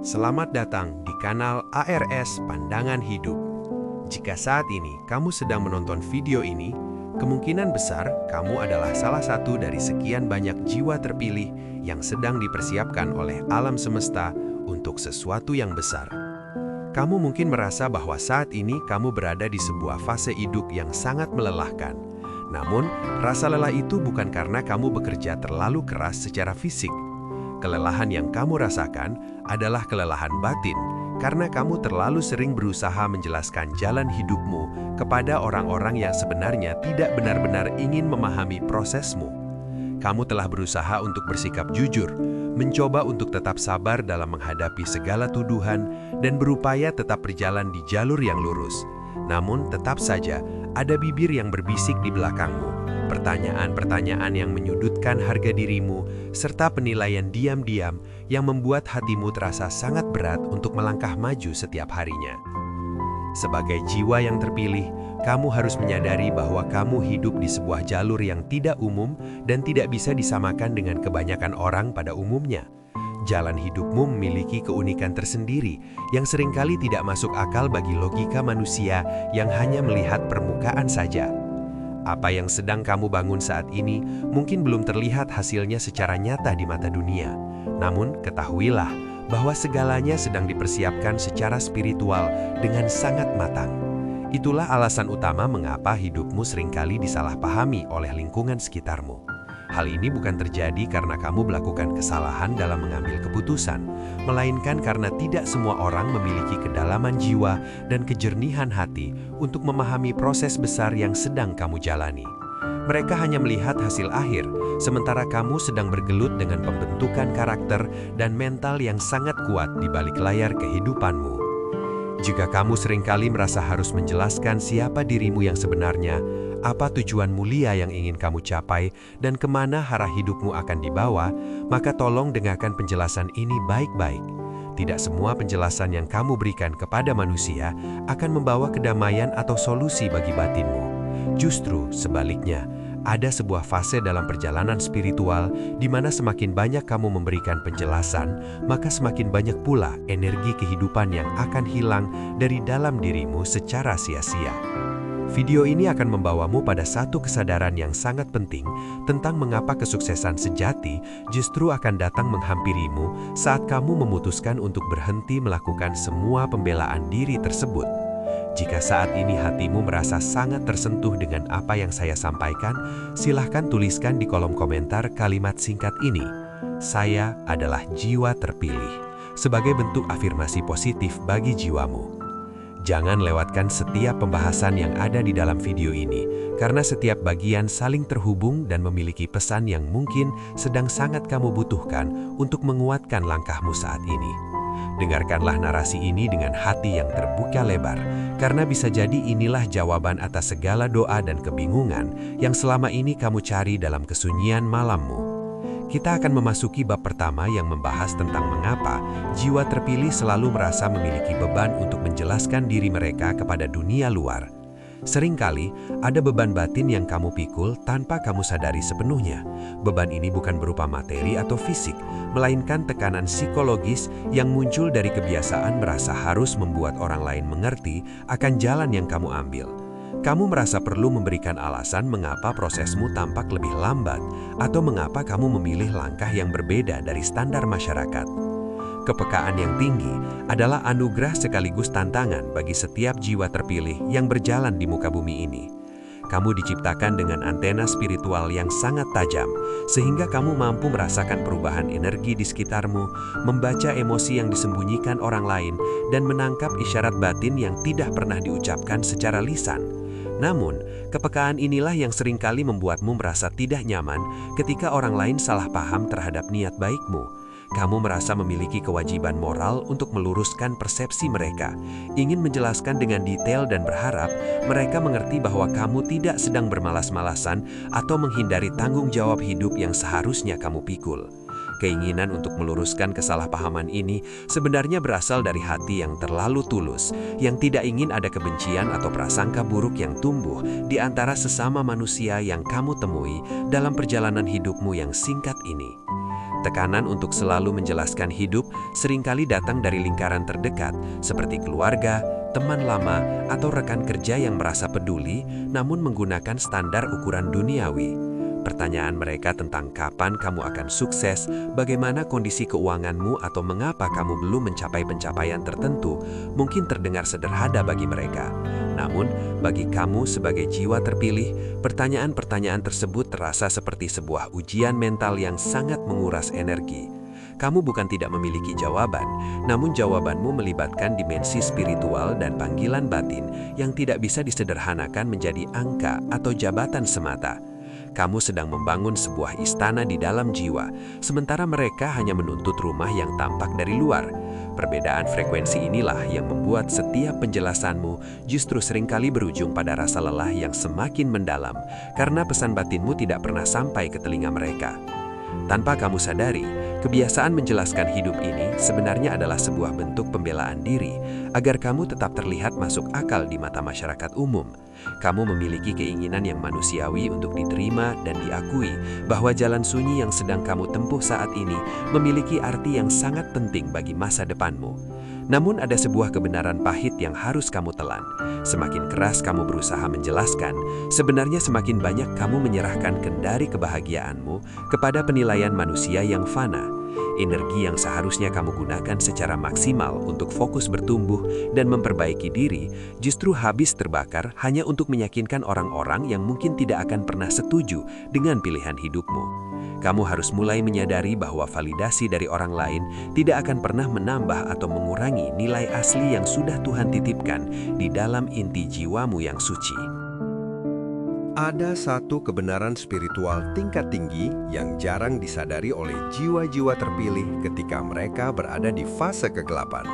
Selamat datang di kanal ARS Pandangan Hidup. Jika saat ini kamu sedang menonton video ini, kemungkinan besar kamu adalah salah satu dari sekian banyak jiwa terpilih yang sedang dipersiapkan oleh alam semesta untuk sesuatu yang besar. Kamu mungkin merasa bahwa saat ini kamu berada di sebuah fase hidup yang sangat melelahkan. Namun, rasa lelah itu bukan karena kamu bekerja terlalu keras secara fisik. Kelelahan yang kamu rasakan adalah kelelahan batin karena kamu terlalu sering berusaha menjelaskan jalan hidupmu kepada orang-orang yang sebenarnya tidak benar-benar ingin memahami prosesmu. Kamu telah berusaha untuk bersikap jujur, mencoba untuk tetap sabar dalam menghadapi segala tuduhan, dan berupaya tetap berjalan di jalur yang lurus. Namun tetap saja ada bibir yang berbisik di belakangmu, pertanyaan-pertanyaan yang menyudutkan harga dirimu, serta penilaian diam-diam yang membuat hatimu terasa sangat berat untuk melangkah maju setiap harinya. Sebagai jiwa yang terpilih, kamu harus menyadari bahwa kamu hidup di sebuah jalur yang tidak umum dan tidak bisa disamakan dengan kebanyakan orang pada umumnya. Jalan hidupmu memiliki keunikan tersendiri yang seringkali tidak masuk akal bagi logika manusia yang hanya melihat permukaan saja. Apa yang sedang kamu bangun saat ini mungkin belum terlihat hasilnya secara nyata di mata dunia. Namun ketahuilah bahwa segalanya sedang dipersiapkan secara spiritual dengan sangat matang. Itulah alasan utama mengapa hidupmu seringkali disalahpahami oleh lingkungan sekitarmu. Hal ini bukan terjadi karena kamu melakukan kesalahan dalam mengambil keputusan, melainkan karena tidak semua orang memiliki kedalaman jiwa dan kejernihan hati untuk memahami proses besar yang sedang kamu jalani. Mereka hanya melihat hasil akhir, sementara kamu sedang bergelut dengan pembentukan karakter dan mental yang sangat kuat di balik layar kehidupanmu. Jika kamu seringkali merasa harus menjelaskan siapa dirimu yang sebenarnya, apa tujuan mulia yang ingin kamu capai, dan kemana arah hidupmu akan dibawa, maka tolong dengarkan penjelasan ini baik-baik. Tidak semua penjelasan yang kamu berikan kepada manusia akan membawa kedamaian atau solusi bagi batinmu. Justru sebaliknya, ada sebuah fase dalam perjalanan spiritual di mana semakin banyak kamu memberikan penjelasan, maka semakin banyak pula energi kehidupan yang akan hilang dari dalam dirimu secara sia-sia. Video ini akan membawamu pada satu kesadaran yang sangat penting tentang mengapa kesuksesan sejati justru akan datang menghampirimu saat kamu memutuskan untuk berhenti melakukan semua pembelaan diri tersebut. Jika saat ini hatimu merasa sangat tersentuh dengan apa yang saya sampaikan, silahkan tuliskan di kolom komentar kalimat singkat ini, "Saya adalah jiwa terpilih," sebagai bentuk afirmasi positif bagi jiwamu. Jangan lewatkan setiap pembahasan yang ada di dalam video ini, karena setiap bagian saling terhubung dan memiliki pesan yang mungkin sedang sangat kamu butuhkan untuk menguatkan langkahmu saat ini. Dengarkanlah narasi ini dengan hati yang terbuka lebar, karena bisa jadi inilah jawaban atas segala doa dan kebingungan yang selama ini kamu cari dalam kesunyian malammu. Kita akan memasuki bab pertama yang membahas tentang mengapa jiwa terpilih selalu merasa memiliki beban untuk menjelaskan diri mereka kepada dunia luar. Seringkali ada beban batin yang kamu pikul tanpa kamu sadari sepenuhnya. Beban ini bukan berupa materi atau fisik, melainkan tekanan psikologis yang muncul dari kebiasaan merasa harus membuat orang lain mengerti akan jalan yang kamu ambil. Kamu merasa perlu memberikan alasan mengapa prosesmu tampak lebih lambat atau mengapa kamu memilih langkah yang berbeda dari standar masyarakat. Kepekaan yang tinggi adalah anugerah sekaligus tantangan bagi setiap jiwa terpilih yang berjalan di muka bumi ini. Kamu diciptakan dengan antena spiritual yang sangat tajam, sehingga kamu mampu merasakan perubahan energi di sekitarmu, membaca emosi yang disembunyikan orang lain, dan menangkap isyarat batin yang tidak pernah diucapkan secara lisan. Namun, kepekaan inilah yang seringkali membuatmu merasa tidak nyaman ketika orang lain salah paham terhadap niat baikmu. Kamu merasa memiliki kewajiban moral untuk meluruskan persepsi mereka, ingin menjelaskan dengan detail dan berharap mereka mengerti bahwa kamu tidak sedang bermalas-malasan atau menghindari tanggung jawab hidup yang seharusnya kamu pikul. Keinginan untuk meluruskan kesalahpahaman ini sebenarnya berasal dari hati yang terlalu tulus, yang tidak ingin ada kebencian atau prasangka buruk yang tumbuh di antara sesama manusia yang kamu temui dalam perjalanan hidupmu yang singkat ini. Tekanan untuk selalu menjelaskan hidup seringkali datang dari lingkaran terdekat, seperti keluarga, teman lama, atau rekan kerja yang merasa peduli, namun menggunakan standar ukuran duniawi. Pertanyaan mereka tentang kapan kamu akan sukses, bagaimana kondisi keuanganmu, atau mengapa kamu belum mencapai pencapaian tertentu, mungkin terdengar sederhana bagi mereka. Namun, bagi kamu sebagai jiwa terpilih, pertanyaan-pertanyaan tersebut terasa seperti sebuah ujian mental yang sangat menguras energi. Kamu bukan tidak memiliki jawaban, namun jawabanmu melibatkan dimensi spiritual dan panggilan batin yang tidak bisa disederhanakan menjadi angka atau jabatan semata. Kamu sedang membangun sebuah istana di dalam jiwa, sementara mereka hanya menuntut rumah yang tampak dari luar. Perbedaan frekuensi inilah yang membuat setiap penjelasanmu justru seringkali berujung pada rasa lelah yang semakin mendalam, karena pesan batinmu tidak pernah sampai ke telinga mereka. Tanpa kamu sadari, kebiasaan menjelaskan hidup ini sebenarnya adalah sebuah bentuk pembelaan diri agar kamu tetap terlihat masuk akal di mata masyarakat umum. Kamu memiliki keinginan yang manusiawi untuk diterima dan diakui bahwa jalan sunyi yang sedang kamu tempuh saat ini memiliki arti yang sangat penting bagi masa depanmu. Namun ada sebuah kebenaran pahit yang harus kamu telan. Semakin keras kamu berusaha menjelaskan, sebenarnya semakin banyak kamu menyerahkan kendari kebahagiaanmu kepada penilaian manusia yang fana. Energi yang seharusnya kamu gunakan secara maksimal untuk fokus bertumbuh dan memperbaiki diri, justru habis terbakar hanya untuk meyakinkan orang-orang yang mungkin tidak akan pernah setuju dengan pilihan hidupmu. Kamu harus mulai menyadari bahwa validasi dari orang lain tidak akan pernah menambah atau mengurangi nilai asli yang sudah Tuhan titipkan di dalam inti jiwamu yang suci. Ada satu kebenaran spiritual tingkat tinggi yang jarang disadari oleh jiwa-jiwa terpilih ketika mereka berada di fase kegelapan.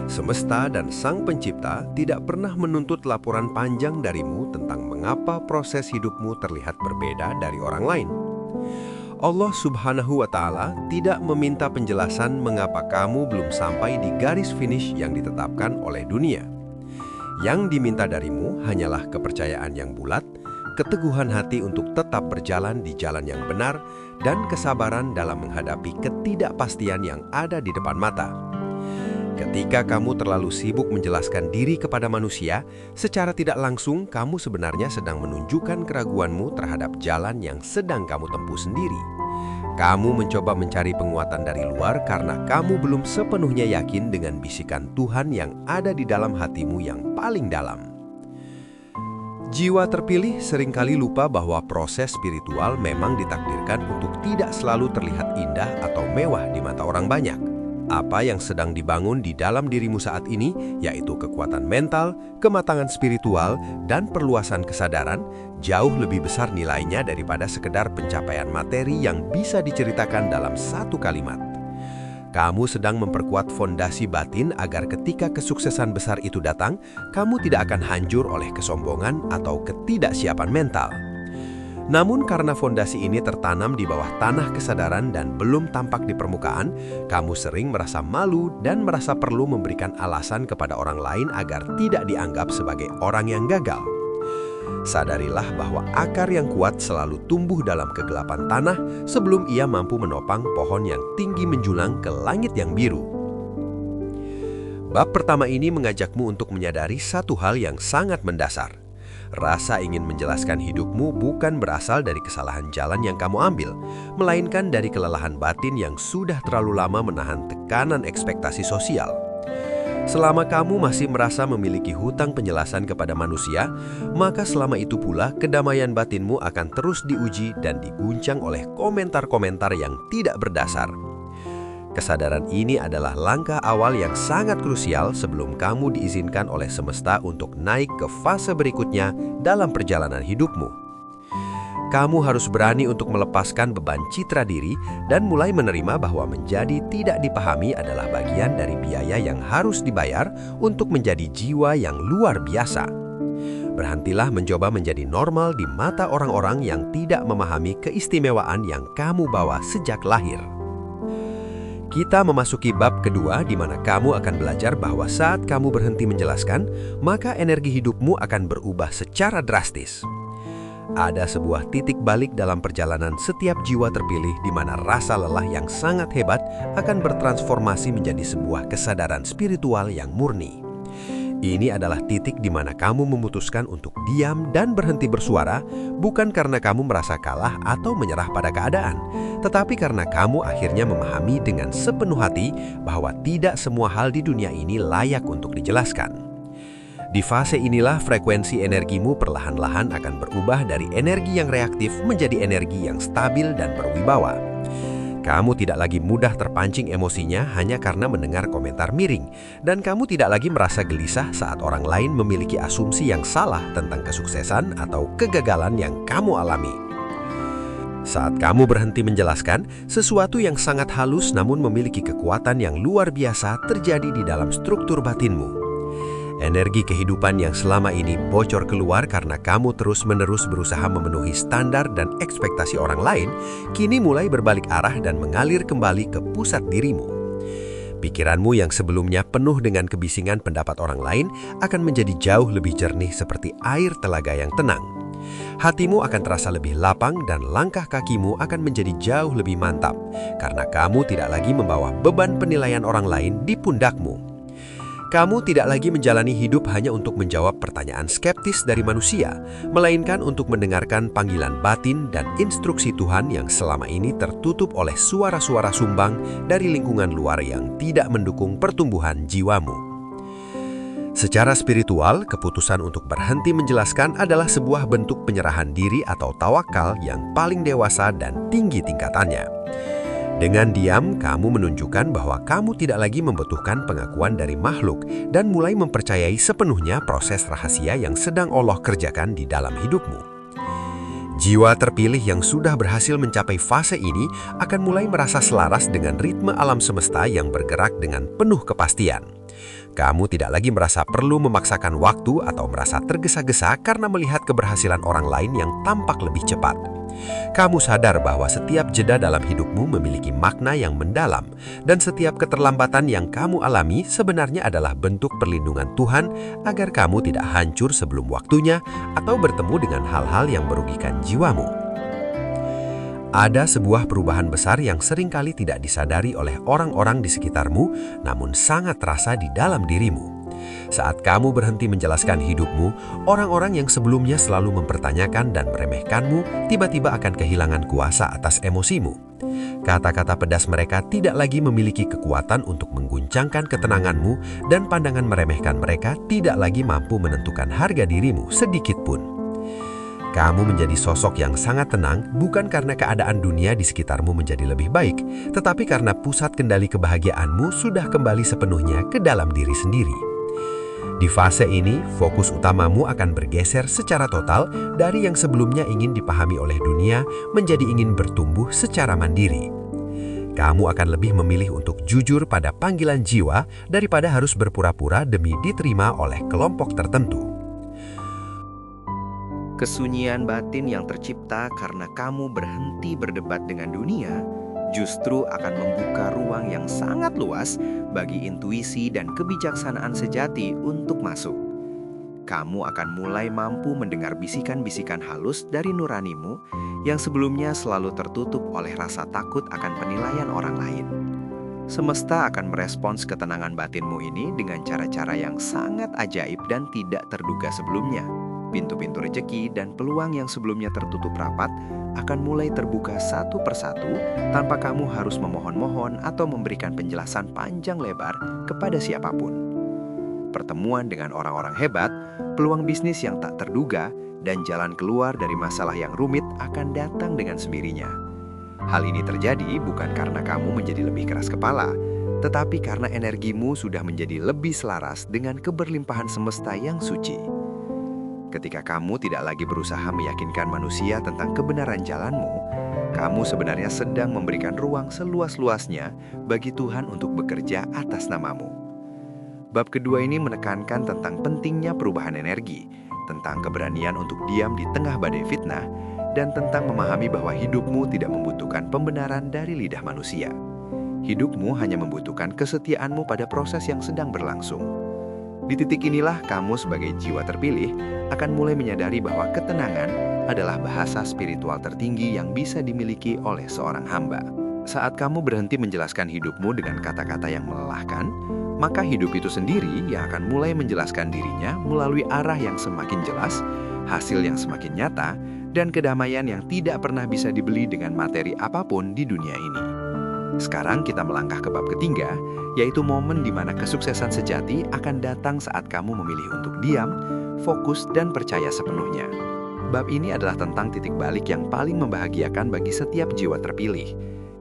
Semesta dan Sang Pencipta tidak pernah menuntut laporan panjang darimu tentang mengapa proses hidupmu terlihat berbeda dari orang lain. Allah Subhanahu wa Ta'ala tidak meminta penjelasan mengapa kamu belum sampai di garis finish yang ditetapkan oleh dunia. Yang diminta darimu hanyalah kepercayaan yang bulat, keteguhan hati untuk tetap berjalan di jalan yang benar, dan kesabaran dalam menghadapi ketidakpastian yang ada di depan mata. Ketika kamu terlalu sibuk menjelaskan diri kepada manusia, secara tidak langsung kamu sebenarnya sedang menunjukkan keraguanmu terhadap jalan yang sedang kamu tempuh sendiri. Kamu mencoba mencari penguatan dari luar karena kamu belum sepenuhnya yakin dengan bisikan Tuhan yang ada di dalam hatimu yang paling dalam. Jiwa terpilih seringkali lupa bahwa proses spiritual memang ditakdirkan untuk tidak selalu terlihat indah atau mewah di mata orang banyak. Apa yang sedang dibangun di dalam dirimu saat ini, yaitu kekuatan mental, kematangan spiritual, dan perluasan kesadaran, jauh lebih besar nilainya daripada sekedar pencapaian materi yang bisa diceritakan dalam satu kalimat. Kamu sedang memperkuat fondasi batin agar ketika kesuksesan besar itu datang, kamu tidak akan hancur oleh kesombongan atau ketidaksiapan mental. Namun karena fondasi ini tertanam di bawah tanah kesadaran dan belum tampak di permukaan, kamu sering merasa malu dan merasa perlu memberikan alasan kepada orang lain agar tidak dianggap sebagai orang yang gagal. Sadarilah bahwa akar yang kuat selalu tumbuh dalam kegelapan tanah sebelum ia mampu menopang pohon yang tinggi menjulang ke langit yang biru. Bab pertama ini mengajakmu untuk menyadari satu hal yang sangat mendasar. Rasa ingin menjelaskan hidupmu bukan berasal dari kesalahan jalan yang kamu ambil, melainkan dari kelelahan batin yang sudah terlalu lama menahan tekanan ekspektasi sosial. Selama kamu masih merasa memiliki hutang penjelasan kepada manusia, maka selama itu pula kedamaian batinmu akan terus diuji dan diguncang oleh komentar-komentar yang tidak berdasar. Kesadaran ini adalah langkah awal yang sangat krusial sebelum kamu diizinkan oleh semesta untuk naik ke fase berikutnya dalam perjalanan hidupmu. Kamu harus berani untuk melepaskan beban citra diri dan mulai menerima bahwa menjadi tidak dipahami adalah bagian dari biaya yang harus dibayar untuk menjadi jiwa yang luar biasa. Berhentilah mencoba menjadi normal di mata orang-orang yang tidak memahami keistimewaan yang kamu bawa sejak lahir. Kita memasuki bab kedua di mana kamu akan belajar bahwa saat kamu berhenti menjelaskan, maka energi hidupmu akan berubah secara drastis. Ada sebuah titik balik dalam perjalanan setiap jiwa terpilih di mana rasa lelah yang sangat hebat akan bertransformasi menjadi sebuah kesadaran spiritual yang murni. Ini adalah titik di mana kamu memutuskan untuk diam dan berhenti bersuara, bukan karena kamu merasa kalah atau menyerah pada keadaan, tetapi karena kamu akhirnya memahami dengan sepenuh hati bahwa tidak semua hal di dunia ini layak untuk dijelaskan. Di fase inilah frekuensi energimu perlahan-lahan akan berubah dari energi yang reaktif menjadi energi yang stabil dan berwibawa. Kamu tidak lagi mudah terpancing emosinya hanya karena mendengar komentar miring, dan kamu tidak lagi merasa gelisah saat orang lain memiliki asumsi yang salah tentang kesuksesan atau kegagalan yang kamu alami. Saat kamu berhenti menjelaskan, sesuatu yang sangat halus namun memiliki kekuatan yang luar biasa terjadi di dalam struktur batinmu. Energi kehidupan yang selama ini bocor keluar karena kamu terus-menerus berusaha memenuhi standar dan ekspektasi orang lain, kini mulai berbalik arah dan mengalir kembali ke pusat dirimu. Pikiranmu yang sebelumnya penuh dengan kebisingan pendapat orang lain akan menjadi jauh lebih jernih seperti air telaga yang tenang. Hatimu akan terasa lebih lapang dan langkah kakimu akan menjadi jauh lebih mantap karena kamu tidak lagi membawa beban penilaian orang lain di pundakmu. Kamu tidak lagi menjalani hidup hanya untuk menjawab pertanyaan skeptis dari manusia, melainkan untuk mendengarkan panggilan batin dan instruksi Tuhan yang selama ini tertutup oleh suara-suara sumbang dari lingkungan luar yang tidak mendukung pertumbuhan jiwamu. Secara spiritual, keputusan untuk berhenti menjelaskan adalah sebuah bentuk penyerahan diri atau tawakal yang paling dewasa dan tinggi tingkatannya. Dengan diam, kamu menunjukkan bahwa kamu tidak lagi membutuhkan pengakuan dari makhluk dan mulai mempercayai sepenuhnya proses rahasia yang sedang Allah kerjakan di dalam hidupmu. Jiwa terpilih yang sudah berhasil mencapai fase ini akan mulai merasa selaras dengan ritme alam semesta yang bergerak dengan penuh kepastian. Kamu tidak lagi merasa perlu memaksakan waktu atau merasa tergesa-gesa karena melihat keberhasilan orang lain yang tampak lebih cepat. Kamu sadar bahwa setiap jeda dalam hidupmu memiliki makna yang mendalam, dan setiap keterlambatan yang kamu alami sebenarnya adalah bentuk perlindungan Tuhan agar kamu tidak hancur sebelum waktunya atau bertemu dengan hal-hal yang merugikan jiwamu. Ada sebuah perubahan besar yang seringkali tidak disadari oleh orang-orang di sekitarmu, namun sangat terasa di dalam dirimu. Saat kamu berhenti menjelaskan hidupmu, orang-orang yang sebelumnya selalu mempertanyakan dan meremehkanmu tiba-tiba akan kehilangan kuasa atas emosimu. Kata-kata pedas mereka tidak lagi memiliki kekuatan untuk mengguncangkan ketenanganmu, dan pandangan meremehkan mereka tidak lagi mampu menentukan harga dirimu sedikit pun. Kamu menjadi sosok yang sangat tenang bukan karena keadaan dunia di sekitarmu menjadi lebih baik, tetapi karena pusat kendali kebahagiaanmu sudah kembali sepenuhnya ke dalam diri sendiri. Di fase ini, fokus utamamu akan bergeser secara total dari yang sebelumnya ingin dipahami oleh dunia menjadi ingin bertumbuh secara mandiri. Kamu akan lebih memilih untuk jujur pada panggilan jiwa daripada harus berpura-pura demi diterima oleh kelompok tertentu. Kesunyian batin yang tercipta karena kamu berhenti berdebat dengan dunia justru akan membuka ruang yang sangat luas bagi intuisi dan kebijaksanaan sejati untuk masuk. Kamu akan mulai mampu mendengar bisikan-bisikan halus dari nuranimu yang sebelumnya selalu tertutup oleh rasa takut akan penilaian orang lain. Semesta akan merespons ketenangan batinmu ini dengan cara-cara yang sangat ajaib dan tidak terduga sebelumnya. Pintu-pintu rejeki dan peluang yang sebelumnya tertutup rapat akan mulai terbuka satu persatu tanpa kamu harus memohon-mohon atau memberikan penjelasan panjang lebar kepada siapapun. Pertemuan dengan orang-orang hebat, peluang bisnis yang tak terduga, dan jalan keluar dari masalah yang rumit akan datang dengan sendirinya. Hal ini terjadi bukan karena kamu menjadi lebih keras kepala, tetapi karena energimu sudah menjadi lebih selaras dengan keberlimpahan semesta yang suci. Ketika kamu tidak lagi berusaha meyakinkan manusia tentang kebenaran jalanmu, kamu sebenarnya sedang memberikan ruang seluas-luasnya bagi Tuhan untuk bekerja atas namamu. Bab kedua ini menekankan tentang pentingnya perubahan energi, tentang keberanian untuk diam di tengah badai fitnah, dan tentang memahami bahwa hidupmu tidak membutuhkan pembenaran dari lidah manusia. Hidupmu hanya membutuhkan kesetiaanmu pada proses yang sedang berlangsung. Di titik inilah kamu sebagai jiwa terpilih akan mulai menyadari bahwa ketenangan adalah bahasa spiritual tertinggi yang bisa dimiliki oleh seorang hamba. Saat kamu berhenti menjelaskan hidupmu dengan kata-kata yang melelahkan, maka hidup itu sendiri yang akan mulai menjelaskan dirinya melalui arah yang semakin jelas, hasil yang semakin nyata, dan kedamaian yang tidak pernah bisa dibeli dengan materi apapun di dunia ini. Sekarang kita melangkah ke bab ketiga, yaitu momen di mana kesuksesan sejati akan datang saat kamu memilih untuk diam, fokus, dan percaya sepenuhnya. Bab ini adalah tentang titik balik yang paling membahagiakan bagi setiap jiwa terpilih.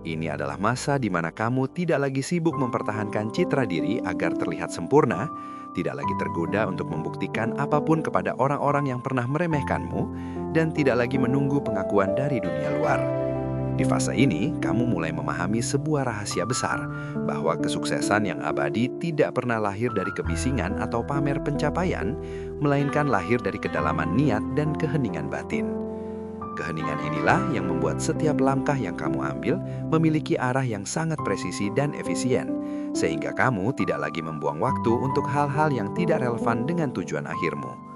Ini adalah masa di mana kamu tidak lagi sibuk mempertahankan citra diri agar terlihat sempurna, tidak lagi tergoda untuk membuktikan apapun kepada orang-orang yang pernah meremehkanmu, dan tidak lagi menunggu pengakuan dari dunia luar. Di fase ini, kamu mulai memahami sebuah rahasia besar, bahwa kesuksesan yang abadi tidak pernah lahir dari kebisingan atau pamer pencapaian, melainkan lahir dari kedalaman niat dan keheningan batin. Keheningan inilah yang membuat setiap langkah yang kamu ambil memiliki arah yang sangat presisi dan efisien, sehingga kamu tidak lagi membuang waktu untuk hal-hal yang tidak relevan dengan tujuan akhirmu.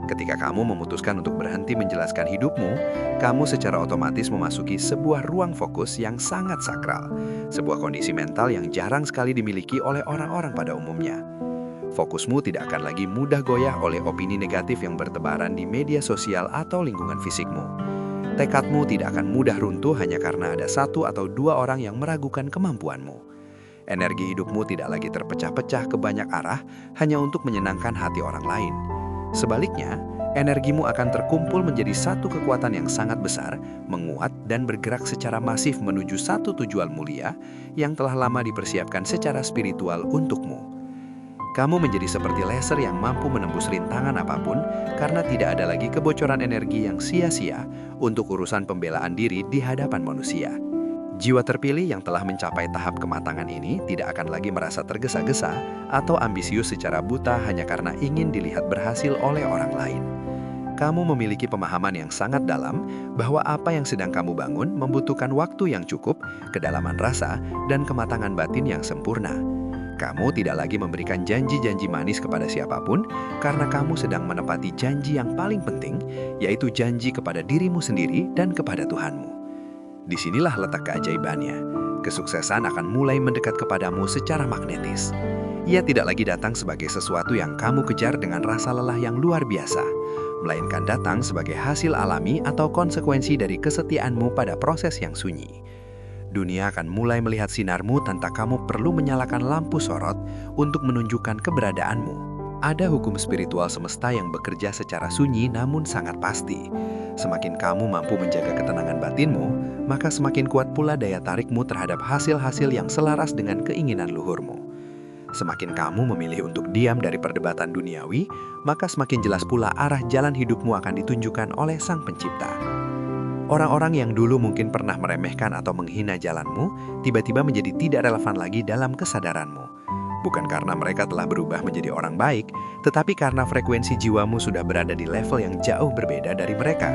Ketika kamu memutuskan untuk berhenti menjelaskan hidupmu, kamu secara otomatis memasuki sebuah ruang fokus yang sangat sakral, sebuah kondisi mental yang jarang sekali dimiliki oleh orang-orang pada umumnya. Fokusmu tidak akan lagi mudah goyah oleh opini negatif yang bertebaran di media sosial atau lingkungan fisikmu. Tekadmu tidak akan mudah runtuh hanya karena ada satu atau dua orang yang meragukan kemampuanmu. Energi hidupmu tidak lagi terpecah-pecah ke banyak arah hanya untuk menyenangkan hati orang lain. Sebaliknya, energimu akan terkumpul menjadi satu kekuatan yang sangat besar, menguat dan bergerak secara masif menuju satu tujuan mulia yang telah lama dipersiapkan secara spiritual untukmu. Kamu menjadi seperti laser yang mampu menembus rintangan apapun karena tidak ada lagi kebocoran energi yang sia-sia untuk urusan pembelaan diri di hadapan manusia. Jiwa terpilih yang telah mencapai tahap kematangan ini tidak akan lagi merasa tergesa-gesa atau ambisius secara buta hanya karena ingin dilihat berhasil oleh orang lain. Kamu memiliki pemahaman yang sangat dalam bahwa apa yang sedang kamu bangun membutuhkan waktu yang cukup, kedalaman rasa, dan kematangan batin yang sempurna. Kamu tidak lagi memberikan janji-janji manis kepada siapapun karena kamu sedang menepati janji yang paling penting, yaitu janji kepada dirimu sendiri dan kepada Tuhanmu. Disinilah letak keajaibannya. Kesuksesan akan mulai mendekat kepadamu secara magnetis. Ia tidak lagi datang sebagai sesuatu yang kamu kejar dengan rasa lelah yang luar biasa, melainkan datang sebagai hasil alami atau konsekuensi dari kesetiaanmu pada proses yang sunyi. Dunia akan mulai melihat sinarmu tanpa kamu perlu menyalakan lampu sorot untuk menunjukkan keberadaanmu. Ada hukum spiritual semesta yang bekerja secara sunyi namun sangat pasti. Semakin kamu mampu menjaga ketenangan batinmu, maka semakin kuat pula daya tarikmu terhadap hasil-hasil yang selaras dengan keinginan luhurmu. Semakin kamu memilih untuk diam dari perdebatan duniawi, maka semakin jelas pula arah jalan hidupmu akan ditunjukkan oleh Sang Pencipta. Orang-orang yang dulu mungkin pernah meremehkan atau menghina jalanmu, tiba-tiba menjadi tidak relevan lagi dalam kesadaranmu. Bukan karena mereka telah berubah menjadi orang baik, tetapi karena frekuensi jiwamu sudah berada di level yang jauh berbeda dari mereka.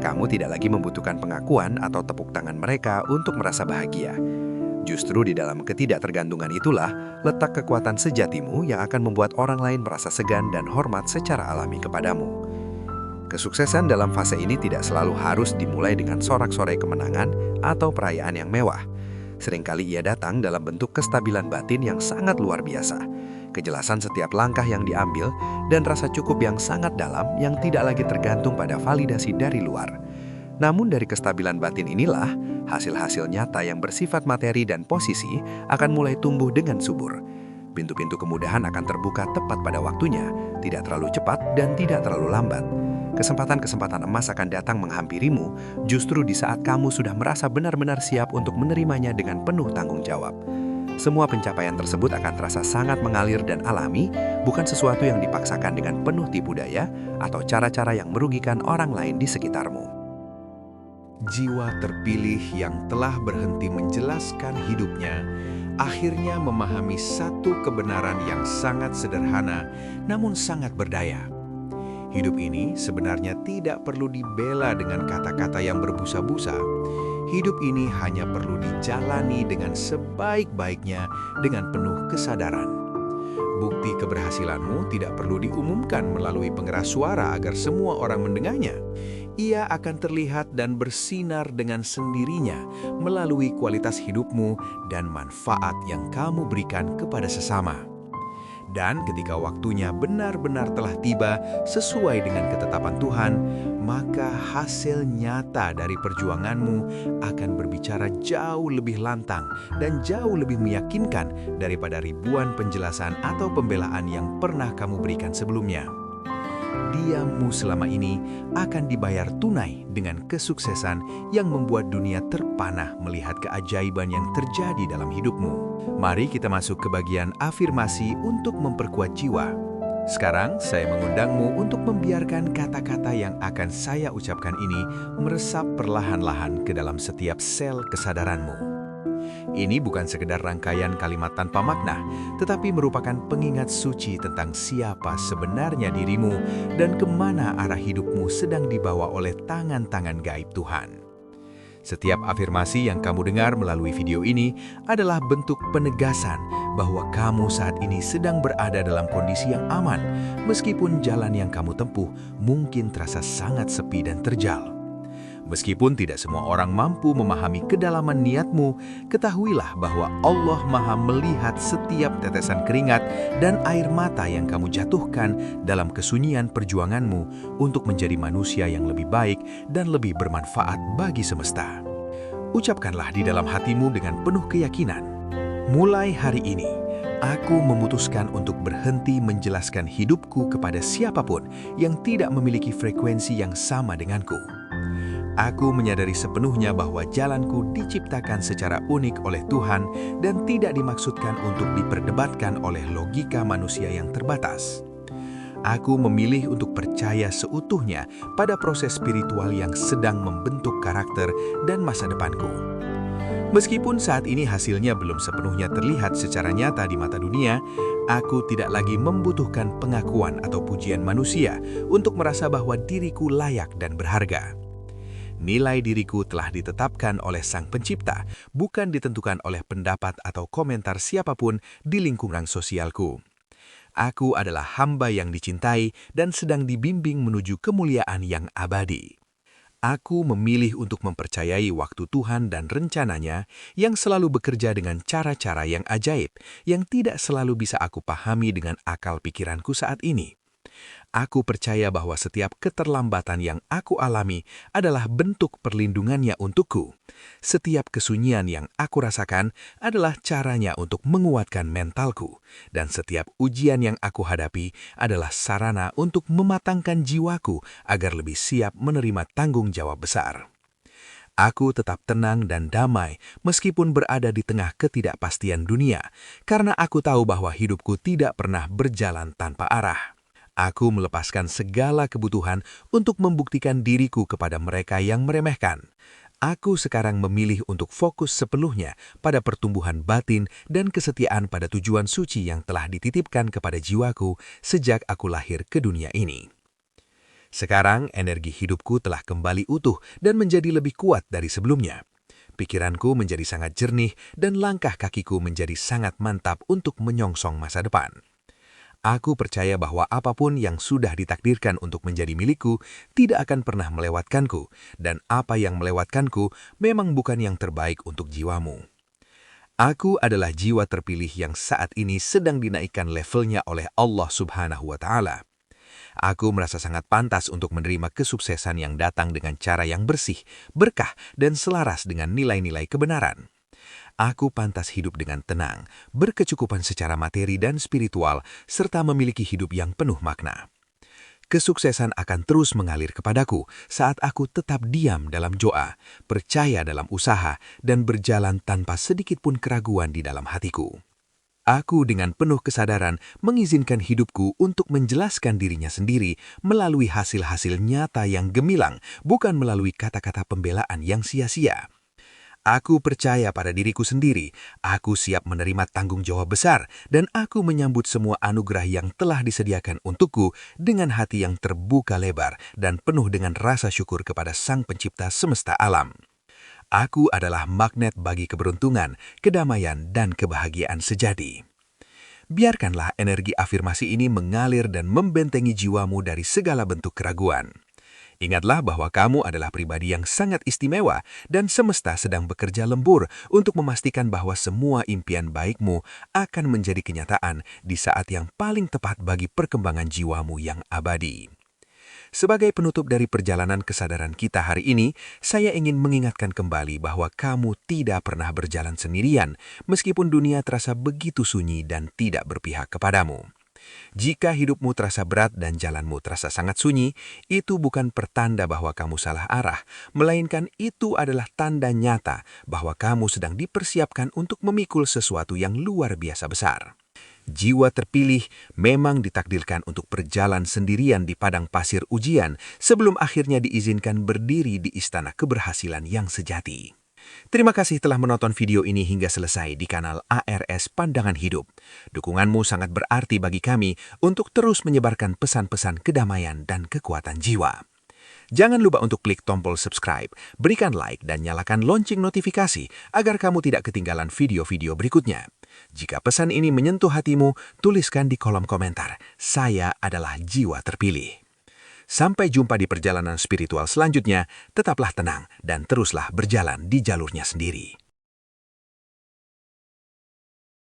Kamu tidak lagi membutuhkan pengakuan atau tepuk tangan mereka untuk merasa bahagia. Justru di dalam ketidaktergantungan itulah letak kekuatan sejatimu yang akan membuat orang lain merasa segan dan hormat secara alami kepadamu. Kesuksesan dalam fase ini tidak selalu harus dimulai dengan sorak-sorai kemenangan atau perayaan yang mewah. Seringkali ia datang dalam bentuk kestabilan batin yang sangat luar biasa, kejelasan setiap langkah yang diambil, dan rasa cukup yang sangat dalam yang tidak lagi tergantung pada validasi dari luar. Namun dari kestabilan batin inilah, hasil-hasil nyata yang bersifat materi dan posisi akan mulai tumbuh dengan subur. Pintu-pintu kemudahan akan terbuka tepat pada waktunya, tidak terlalu cepat dan tidak terlalu lambat. Kesempatan-kesempatan emas akan datang menghampirimu justru di saat kamu sudah merasa benar-benar siap untuk menerimanya dengan penuh tanggung jawab. Semua pencapaian tersebut akan terasa sangat mengalir dan alami, bukan sesuatu yang dipaksakan dengan penuh tipu daya atau cara-cara yang merugikan orang lain di sekitarmu. Jiwa terpilih yang telah berhenti menjelaskan hidupnya akhirnya memahami satu kebenaran yang sangat sederhana namun sangat berdaya. Hidup ini sebenarnya tidak perlu dibela dengan kata-kata yang berbusa-busa. Hidup ini hanya perlu dijalani dengan sebaik-baiknya dengan penuh kesadaran. Bukti keberhasilanmu tidak perlu diumumkan melalui pengeras suara agar semua orang mendengarnya. Ia akan terlihat dan bersinar dengan sendirinya melalui kualitas hidupmu dan manfaat yang kamu berikan kepada sesama. Dan ketika waktunya benar-benar telah tiba sesuai dengan ketetapan Tuhan, maka hasil nyata dari perjuanganmu akan berbicara jauh lebih lantang dan jauh lebih meyakinkan daripada ribuan penjelasan atau pembelaan yang pernah kamu berikan sebelumnya. Diammu selama ini akan dibayar tunai dengan kesuksesan yang membuat dunia terpanah melihat keajaiban yang terjadi dalam hidupmu. Mari kita masuk ke bagian afirmasi untuk memperkuat jiwa. Sekarang saya mengundangmu untuk membiarkan kata-kata yang akan saya ucapkan ini meresap perlahan-lahan ke dalam setiap sel kesadaranmu. Ini bukan sekedar rangkaian kalimat tanpa makna, tetapi merupakan pengingat suci tentang siapa sebenarnya dirimu dan kemana arah hidupmu sedang dibawa oleh tangan-tangan gaib Tuhan. Setiap afirmasi yang kamu dengar melalui video ini adalah bentuk penegasan bahwa kamu saat ini sedang berada dalam kondisi yang aman, meskipun jalan yang kamu tempuh mungkin terasa sangat sepi dan terjal. Meskipun tidak semua orang mampu memahami kedalaman niatmu, ketahuilah bahwa Allah Maha melihat setiap tetesan keringat dan air mata yang kamu jatuhkan dalam kesunyian perjuanganmu untuk menjadi manusia yang lebih baik dan lebih bermanfaat bagi semesta. Ucapkanlah di dalam hatimu dengan penuh keyakinan, mulai hari ini, aku memutuskan untuk berhenti menjelaskan hidupku kepada siapapun yang tidak memiliki frekuensi yang sama denganku. Aku menyadari sepenuhnya bahwa jalanku diciptakan secara unik oleh Tuhan dan tidak dimaksudkan untuk diperdebatkan oleh logika manusia yang terbatas. Aku memilih untuk percaya seutuhnya pada proses spiritual yang sedang membentuk karakter dan masa depanku. Meskipun saat ini hasilnya belum sepenuhnya terlihat secara nyata di mata dunia, aku tidak lagi membutuhkan pengakuan atau pujian manusia untuk merasa bahwa diriku layak dan berharga. Nilai diriku telah ditetapkan oleh Sang Pencipta, bukan ditentukan oleh pendapat atau komentar siapapun di lingkungan sosialku. Aku adalah hamba yang dicintai dan sedang dibimbing menuju kemuliaan yang abadi. Aku memilih untuk mempercayai waktu Tuhan dan rencananya yang selalu bekerja dengan cara-cara yang ajaib, yang tidak selalu bisa aku pahami dengan akal pikiranku saat ini. Aku percaya bahwa setiap keterlambatan yang aku alami adalah bentuk perlindungannya untukku. Setiap kesunyian yang aku rasakan adalah caranya untuk menguatkan mentalku. Dan setiap ujian yang aku hadapi adalah sarana untuk mematangkan jiwaku agar lebih siap menerima tanggung jawab besar. Aku tetap tenang dan damai meskipun berada di tengah ketidakpastian dunia, karena aku tahu bahwa hidupku tidak pernah berjalan tanpa arah. Aku melepaskan segala kebutuhan untuk membuktikan diriku kepada mereka yang meremehkan. Aku sekarang memilih untuk fokus sepenuhnya pada pertumbuhan batin dan kesetiaan pada tujuan suci yang telah dititipkan kepada jiwaku sejak aku lahir ke dunia ini. Sekarang energi hidupku telah kembali utuh dan menjadi lebih kuat dari sebelumnya. Pikiranku menjadi sangat jernih dan langkah kakiku menjadi sangat mantap untuk menyongsong masa depan. Aku percaya bahwa apapun yang sudah ditakdirkan untuk menjadi milikku tidak akan pernah melewatkanku, dan apa yang melewatkanku memang bukan yang terbaik untuk jiwamu. Aku adalah jiwa terpilih yang saat ini sedang dinaikkan levelnya oleh Allah Subhanahu wa Ta'ala. Aku merasa sangat pantas untuk menerima kesuksesan yang datang dengan cara yang bersih, berkah, dan selaras dengan nilai-nilai kebenaran. Aku pantas hidup dengan tenang, berkecukupan secara materi dan spiritual, serta memiliki hidup yang penuh makna. Kesuksesan akan terus mengalir kepadaku saat aku tetap diam dalam doa, percaya dalam usaha, dan berjalan tanpa sedikit pun keraguan di dalam hatiku. Aku dengan penuh kesadaran mengizinkan hidupku untuk menjelaskan dirinya sendiri melalui hasil-hasil nyata yang gemilang, bukan melalui kata-kata pembelaan yang sia-sia. Aku percaya pada diriku sendiri, aku siap menerima tanggung jawab besar, dan aku menyambut semua anugerah yang telah disediakan untukku dengan hati yang terbuka lebar dan penuh dengan rasa syukur kepada Sang Pencipta semesta alam. Aku adalah magnet bagi keberuntungan, kedamaian, dan kebahagiaan sejati. Biarkanlah energi afirmasi ini mengalir dan membentengi jiwamu dari segala bentuk keraguan. Ingatlah bahwa kamu adalah pribadi yang sangat istimewa dan semesta sedang bekerja lembur untuk memastikan bahwa semua impian baikmu akan menjadi kenyataan di saat yang paling tepat bagi perkembangan jiwamu yang abadi. Sebagai penutup dari perjalanan kesadaran kita hari ini, saya ingin mengingatkan kembali bahwa kamu tidak pernah berjalan sendirian, meskipun dunia terasa begitu sunyi dan tidak berpihak kepadamu. Jika hidupmu terasa berat dan jalanmu terasa sangat sunyi, itu bukan pertanda bahwa kamu salah arah, melainkan itu adalah tanda nyata bahwa kamu sedang dipersiapkan untuk memikul sesuatu yang luar biasa besar. Jiwa terpilih memang ditakdirkan untuk berjalan sendirian di padang pasir ujian sebelum akhirnya diizinkan berdiri di istana keberhasilan yang sejati. Terima kasih telah menonton video ini hingga selesai di kanal ARS Pandangan Hidup. Dukunganmu sangat berarti bagi kami untuk terus menyebarkan pesan-pesan kedamaian dan kekuatan jiwa. Jangan lupa untuk klik tombol subscribe, berikan like, dan nyalakan lonceng notifikasi agar kamu tidak ketinggalan video-video berikutnya. Jika pesan ini menyentuh hatimu, tuliskan di kolom komentar, "Saya adalah jiwa terpilih." Sampai jumpa di perjalanan spiritual selanjutnya, tetaplah tenang dan teruslah berjalan di jalurnya sendiri.